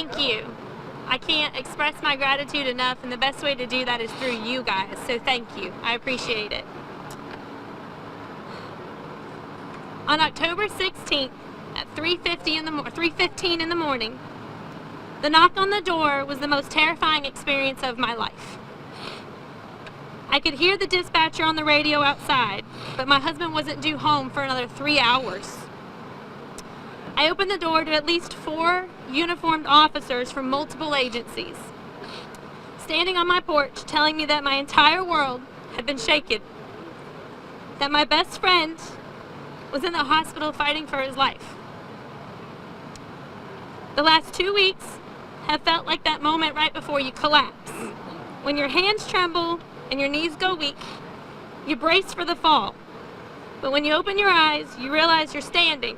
thank you. I can't express my gratitude enough, and the best way to do that is through you guys. So thank you. I appreciate it. On October 16th at 3:15 in the morning, the knock on the door was the most terrifying experience of my life. I could hear the dispatcher on the radio outside, but my husband wasn't due home for another 3 hours. I opened the door to at least 4 uniformed officers from multiple agencies, standing on my porch telling me that my entire world had been shaken, that my best friend was in the hospital fighting for his life. The last 2 weeks have felt like that moment right before you collapse. When your hands tremble and your knees go weak, you brace for the fall. But when you open your eyes, you realize you're standing,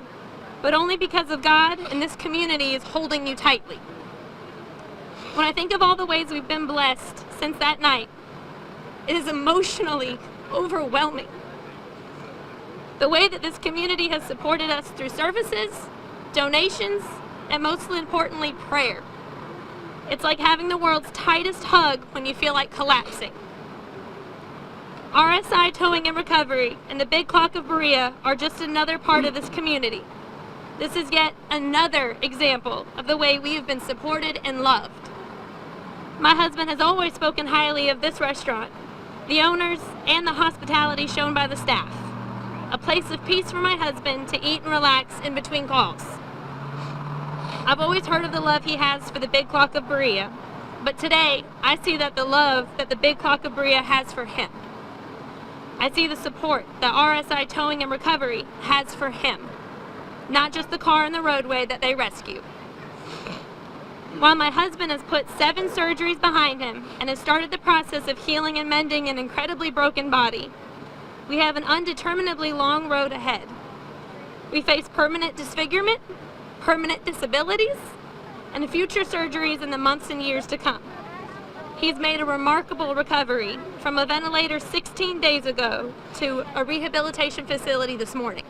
but only because of God and this community is holding you tightly. When I think of all the ways we've been blessed since that night, it is emotionally overwhelming. The way that this community has supported us through services, donations, and most importantly, prayer. It's like having the world's tightest hug when you feel like collapsing. RSI Towing and Recovery and the Big Clock of Berea are just another part of this community. This is yet another example of the way we have been supported and loved. My husband has always spoken highly of this restaurant, the owners, and the hospitality shown by the staff. A place of peace for my husband to eat and relax in between calls. I've always heard of the love he has for the Big Clock of Berea, but today I see that the love that the Big Clock of Berea has for him. I see the support that RSI Towing and Recovery has for him, not just the car in the roadway that they rescue. While my husband has put 7 surgeries behind him and has started the process of healing and mending an incredibly broken body, we have an undeterminably long road ahead. We face permanent disfigurement, permanent disabilities, and future surgeries in the months and years to come. He's made a remarkable recovery from a ventilator 16 days ago to a rehabilitation facility this morning.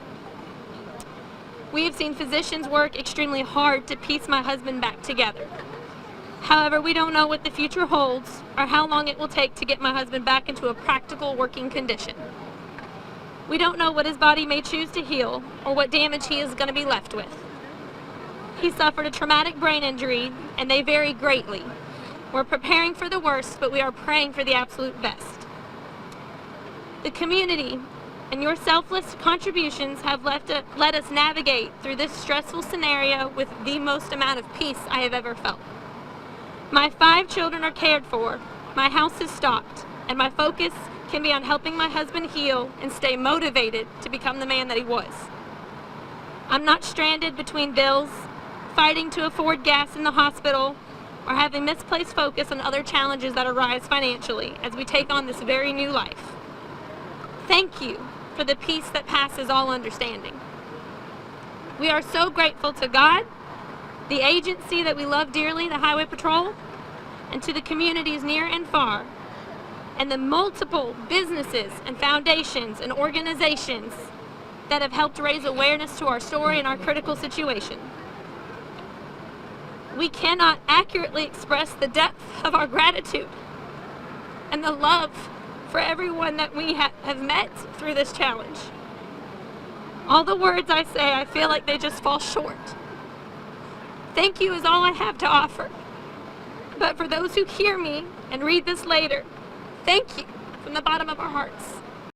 We have seen physicians work extremely hard to piece my husband back together. However, we don't know what the future holds or how long it will take to get my husband back into a practical working condition. We don't know what his body may choose to heal or what damage he is going to be left with. He suffered a traumatic brain injury, and they vary greatly. We're preparing for the worst, but we are praying for the absolute best. The community and your selfless contributions have let us navigate through this stressful scenario with the most amount of peace I have ever felt. My 5 children are cared for, my house is stocked, and my focus can be on helping my husband heal and stay motivated to become the man that he was. I'm not stranded between bills, fighting to afford gas in the hospital, or having misplaced focus on other challenges that arise financially as we take on this very new life. Thank you for the peace that passes all understanding. We are so grateful to God, the agency that we love dearly, the Highway Patrol, and to the communities near and far, and the multiple businesses and foundations and organizations that have helped raise awareness to our story and our critical situation. We cannot accurately express the depth of our gratitude and the love for everyone that we have met through this challenge. All the words I say, I feel like they just fall short. Thank you is all I have to offer. But for those who hear me and read this later, thank you from the bottom of our hearts.